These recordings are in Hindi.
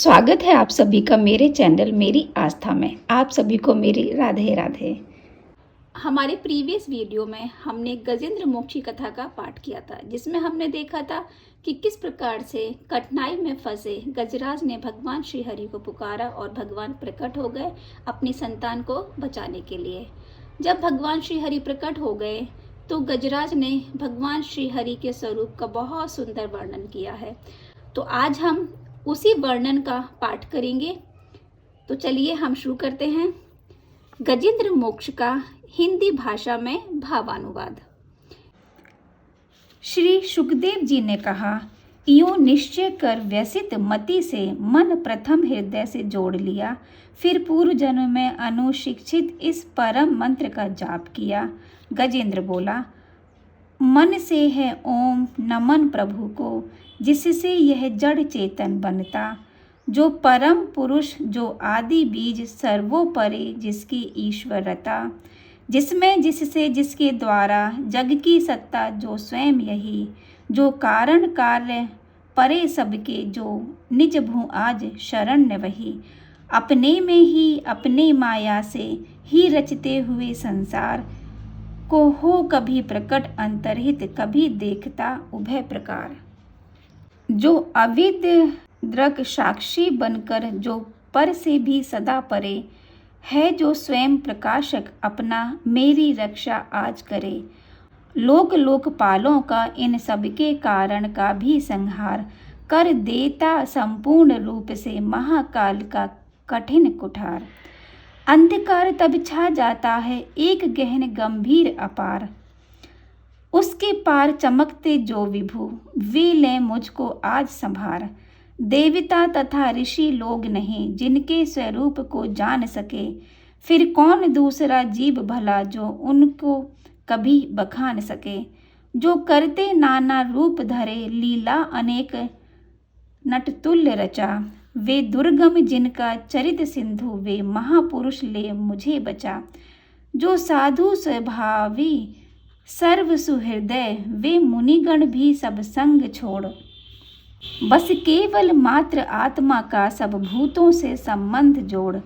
स्वागत है आप सभी का मेरे चैनल मेरी आस्था में। आप सभी को मेरी राधे राधे। हमारे प्रीवियस वीडियो में हमने गजेंद्र मोक्ष की कथा का पाठ किया था, जिसमें हमने देखा था कि किस प्रकार से कठिनाई में फंसे गजराज ने भगवान श्री हरि को पुकारा और भगवान प्रकट हो गए अपनी संतान को बचाने के लिए। जब भगवान श्री हरि प्रकट हो गए तो गजराज ने भगवान श्री हरि के स्वरूप का बहुत सुंदर वर्णन किया है। तो आज हम उसी वर्णन का पाठ करेंगे। तो चलिए हम शुरू करते हैं। गजेंद्र मोक्ष का हिंदी भाषा में भावानुवाद। श्री सुखदेव जी ने कहा, यूं निश्चय कर व्यसित मति से मन प्रथम हृदय से जोड़ लिया, फिर पूर्व जन्म में अनुशिक्षित इस परम मंत्र का जाप किया। गजेंद्र बोला, मन से है ओम नमन प्रभु को, जिससे यह जड़ चेतन बनता, जो परम पुरुष, जो आदि बीज सर्वोपरि, जिसकी ईश्वरता, जिसमें जिससे जिसके द्वारा जग की सत्ता, जो स्वयं यही, जो कारण कार्य परे सबके, जो निज भू आज शरण्य वही, अपने में ही अपने माया से ही रचते हुए संसार को हो कभी प्रकट अंतर्हित, कभी देखता उभय प्रकार, जो अविद दृक साक्षी बनकर, जो पर से भी सदा परे है, जो स्वयं प्रकाशक अपना मेरी रक्षा आज करे, लोक लोकपालों का इन सबके कारण का भी संहार कर देता, संपूर्ण रूप से महाकाल का कठिन कुठार। अंधकार तब छा जाता है एक गहन गंभीर अपार, उसके पार चमकते जो विभु, वे ले मुझको आज संभार। देवता तथा ऋषि लोग नहीं, जिनके स्वरूप को जान सके, फिर कौन दूसरा जीव भला, जो उनको कभी बखान सके, जो करते नाना रूप धरे, लीला अनेक नटतुल्य रचा, वे दुर्गम जिनका चरित सिंधु, वे महापुरुष ले मुझे बचा, जो साधु स्वभावी सर्व सुहृदय, वे मुनिगण भी सब संग छोड़, बस केवल मात्र आत्मा का सब भूतों से संबंध जोड़,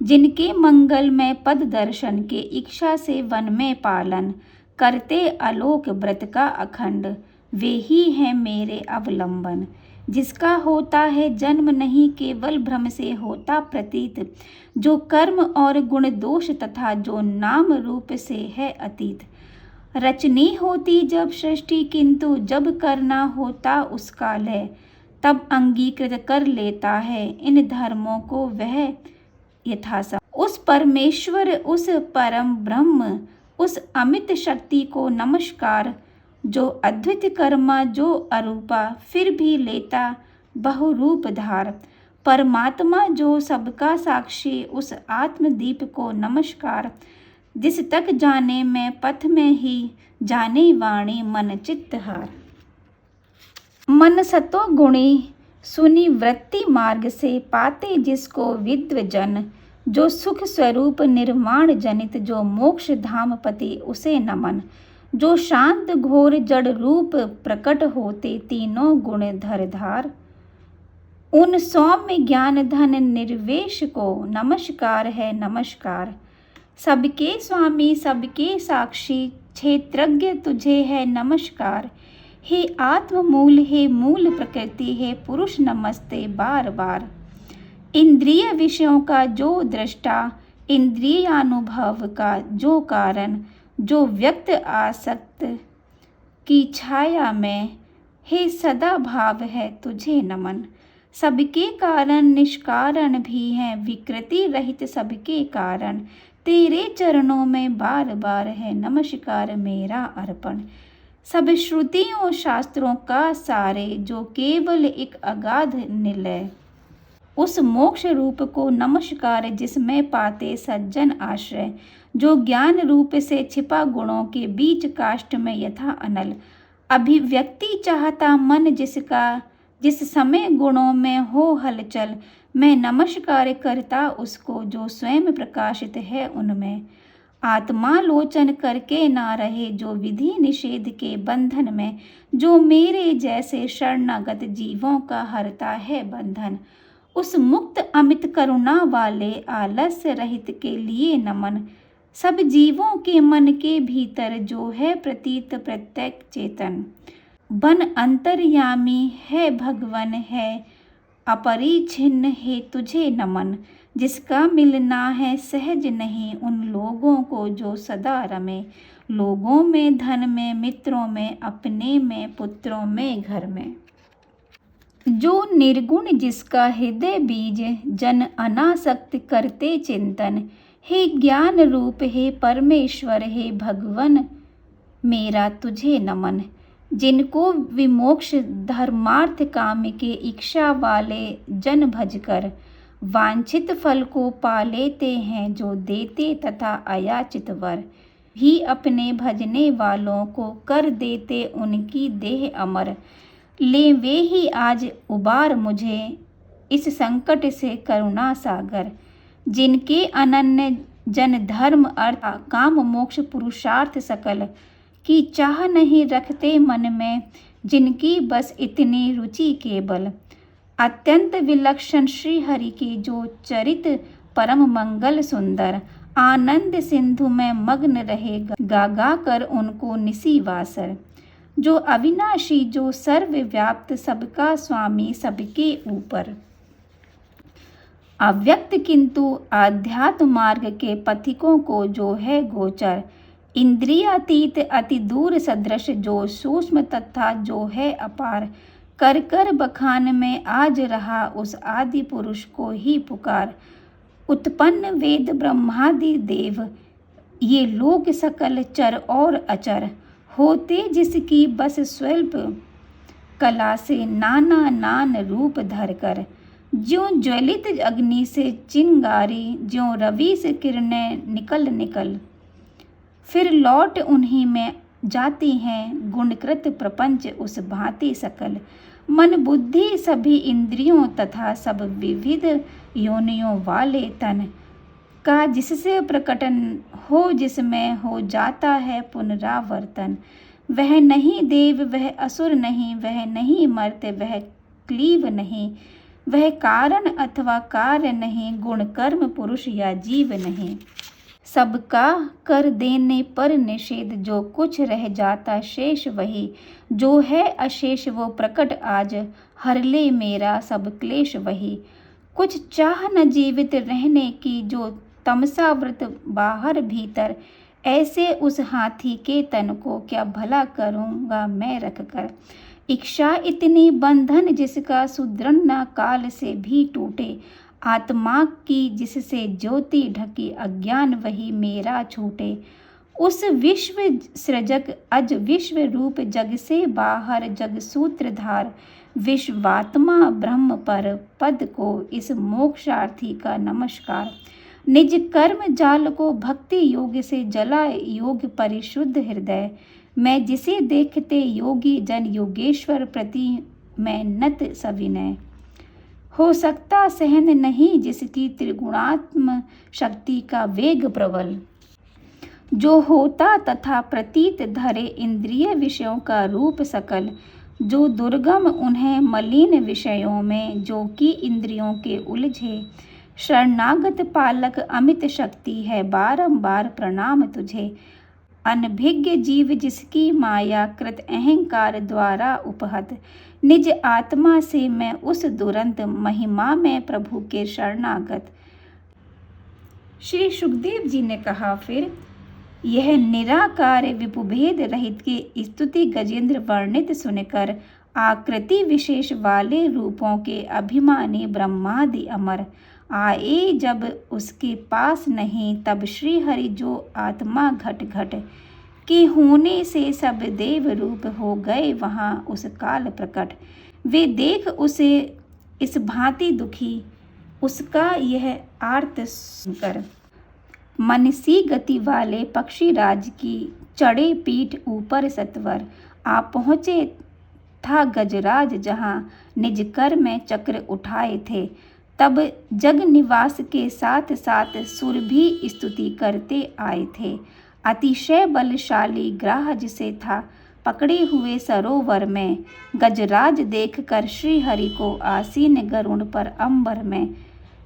जिनके मंगल में पद दर्शन के इच्छा से वन में पालन करते आलोक व्रत का अखंड, वे ही हैं मेरे अवलंबन, जिसका होता है जन्म नहीं केवल भ्रम से होता प्रतीत, जो कर्म और गुण दोष तथा जो नाम रूप से है अतीत, रचनी होती जब सृष्टि, किंतु जब करना होता उसका लय, तब अंगीकृत कर लेता है इन धर्मों को वह यथासम। उस परमेश्वर, उस परम ब्रह्म, उस अमित शक्ति को नमस्कार, जो अद्वित कर्मा, जो अरूपा फिर भी लेता बहुरूप धार, परमात्मा जो सबका साक्षी, उस आत्मदीप को नमस्कार, जिस तक जाने में पथ में ही जाने वाणी मन चित्त हार। मन सतो गुणी सुनी वृत्ति मार्ग से, पाते जिसको विद्वजन, जो सुख स्वरूप निर्माण जनित, जो मोक्ष धाम पति उसे नमन, जो शांत घोर जड़ रूप प्रकट होते तीनों गुण धरधार, उन सौम्य ज्ञान धन निर्वेश को नमस्कार है नमस्कार। सबके स्वामी सबके साक्षी, क्षेत्रज्ञ तुझे है नमस्कार, हे आत्ममूल, हे मूल प्रकृति, हे पुरुष नमस्ते बार बार। इंद्रिय विषयों का जो दृष्टा, इंद्रियानुभव का जो कारण, जो व्यक्त आसक्त की छाया में, हे सदा भाव है तुझे नमन, सबके कारण निष्कारण भी हैं, विकृति रहित सबके कारण, तेरे चरणों में बार बार है नमस्कार मेरा अर्पण। सब श्रुतियों शास्त्रों का सारे, जो केवल एक अगाध निलय, उस मोक्ष रूप को नमस्कार, जिसमें पाते सज्जन आश्रय, जो ज्ञान रूप से छिपा गुणों के बीच काष्ठ में यथा अनल, अभिव्यक्ति चाहता मन जिसका, जिस समय गुणों में हो हलचल, मैं नमस्कार करता उसको, जो स्वयं प्रकाशित है उनमें, आत्मालोचन करके ना रहे, जो विधि निषेध के बंधन में, जो मेरे जैसे शरणागत जीवों का हरता है बंधन, उस मुक्त अमित करुणा वाले आलस्य रहित के लिए नमन। सब जीवों के मन के भीतर जो है प्रतीत प्रत्येक चेतन। बन अंतर्यामी है भगवन है अपरिछिन्न है तुझे नमन। जिसका मिलना है सहज नहीं उन लोगों को जो सदा रमे। लोगों में धन में मित्रों में अपने में पुत्रों में घर में। जो निर्गुण जिसका हृदय बीज जन अनासक्त करते चिंतन। हे ज्ञान रूप हे परमेश्वर हे भगवन मेरा तुझे नमन। जिनको विमोक्ष धर्मार्थ काम के इच्छा वाले जन भजकर वांछित फल को पा लेते हैं। जो देते तथा अयाचित वर ही अपने भजने वालों को कर देते उनकी देह अमर। ले वे ही आज उबार मुझे इस संकट से करुणा सागर। जिनके अनन्य जन धर्म अर्थ काम मोक्ष पुरुषार्थ सकल की चाह नहीं रखते मन में। जिनकी बस इतनी रुचि केवल अत्यंत विलक्षण श्री हरि के जो चरित परम मंगल सुंदर। आनंद सिंधु में मग्न रहे गा गा कर उनको निसी वासर। जो अविनाशी जो सर्वव्याप्त सबका स्वामी सबके ऊपर। अव्यक्त किंतु आध्यात्म मार्ग के पथिकों को जो है गोचर। इंद्रियातीत अति दूर सदृश जो सूक्ष्म तथा जो है अपार। कर कर बखान में आज रहा उस आदि पुरुष को ही पुकार। उत्पन्न वेद ब्रह्मादि देव ये लोग सकल चर और अचर। होते जिसकी बस स्वल्प कला से नाना नान रूप धरकर। ज्यों ज्वलित अग्नि से चिंगारी ज्यों रवि से किरणें निकल निकल। फिर लौट उन्हीं में जाती हैं गुणकृत प्रपंच उस भांति सकल। मन बुद्धि सभी इंद्रियों तथा सब विविध योनियों वाले तन का जिससे प्रकटन हो जिसमें हो जाता है पुनरावर्तन। वह नहीं देव वह असुर नहीं वह नहीं मर्त्य वह क्लीव नहीं। वह कारण अथवा कार्य नहीं गुण कर्म पुरुष या जीव नहीं। सबका कर देने पर निषेध जो कुछ रह जाता शेष वही। जो है अशेष वो प्रकट आज हर ले मेरा सब क्लेश वही। कुछ चाह न जीवित रहने की जो तमसावृत बाहर भीतर। ऐसे उस हाथी के तन को क्या भला करूँगा मैं रख कर। इच्छा इतनी बंधन जिसका सुदृढ़ न काल से भी टूटे। आत्मा की जिससे ज्योति ढकी अज्ञान वही मेरा छूटे। उस विश्व सृजक अज विश्व रूप जग से बाहर जग सूत्रधार। विश्वात्मा ब्रह्म पर पद को इस मोक्षार्थी का नमस्कार। निज कर्म जाल को भक्ति योग से जला योग परिशुद्ध हृदय। मैं जिसे देखते योगी जन योगेश्वर प्रति मैं नत सविनय। हो सकता सहन नहीं जिसकी त्रिगुणात्म शक्ति का वेग प्रबल। जो होता तथा प्रतीत धरे इंद्रिय विषयों का रूप सकल। जो दुर्गम उन्हें मलिन विषयों में जो कि इंद्रियों के उलझे। शरणागत पालक अमित शक्ति है बारंबार प्रणाम तुझे। अनभिज्ञ जीव जिसकी माया कृत अहंकार द्वारा उपहत। निज आत्मा से मैं उस दुरंत महिमा में प्रभु के शरणागत। श्री सुखदेव जी ने कहा फिर यह निराकार विपुभेद रहित की स्तुति गजेंद्र वर्णित सुनकर आकृति विशेष वाले रूपों के अभिमानी ब्रह्मादि अमर आए जब उसके पास नहीं। तब श्री हरि जो आत्मा घट घट के होने से सब देव रूप हो गए वहाँ उस काल प्रकट। वे देख उसे इस भांति दुखी उसका यह आर्त सुनकर। मनसी गति वाले पक्षी राज की चढ़े पीठ ऊपर सत्वर। आ पहुँचे था गजराज जहाँ निज कर में चक्र उठाए थे। तब जग निवास के साथ साथ सुर भी स्तुति करते आए थे। अतिशय बलशाली ग्राह जिसे था पकड़े हुए सरोवर में। गजराज देखकर श्री हरि को आसीन गरुड़ पर अंबर में।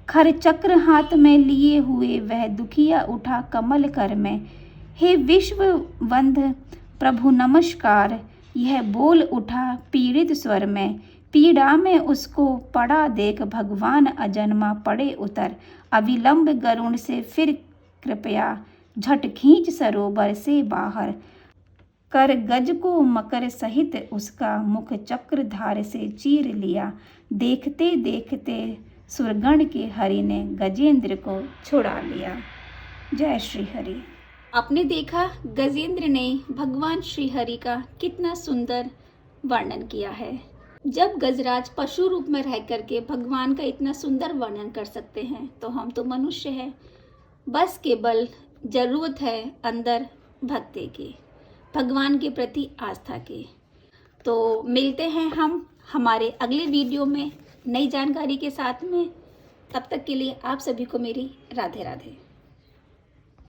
खर चक्र हाथ में लिए हुए वह दुखिया उठा कमल कर में। हे विश्ववंद प्रभु नमस्कार, यह बोल उठा पीड़ित स्वर में। पीड़ा में उसको पड़ा देख भगवान अजन्मा पड़े उतर। अविलंब गरुड़ से फिर कृपया झट खींच सरोवर से बाहर। कर गज को मकर सहित उसका मुख चक्र धार से चीर लिया। देखते देखते सुरगण के हरि ने गजेंद्र को छुड़ा लिया। जय श्री हरि। आपने देखा गजेंद्र ने भगवान श्री हरि का कितना सुंदर वर्णन किया है। जब गजराज पशु रूप में रह करके भगवान का इतना सुंदर वर्णन कर सकते हैं तो हम तो मनुष्य हैं। बस केवल जरूरत है अंदर भक्ति की, भगवान के प्रति आस्था की। तो मिलते हैं हम हमारे अगले वीडियो में नई जानकारी के साथ में। तब तक के लिए आप सभी को मेरी राधे राधे।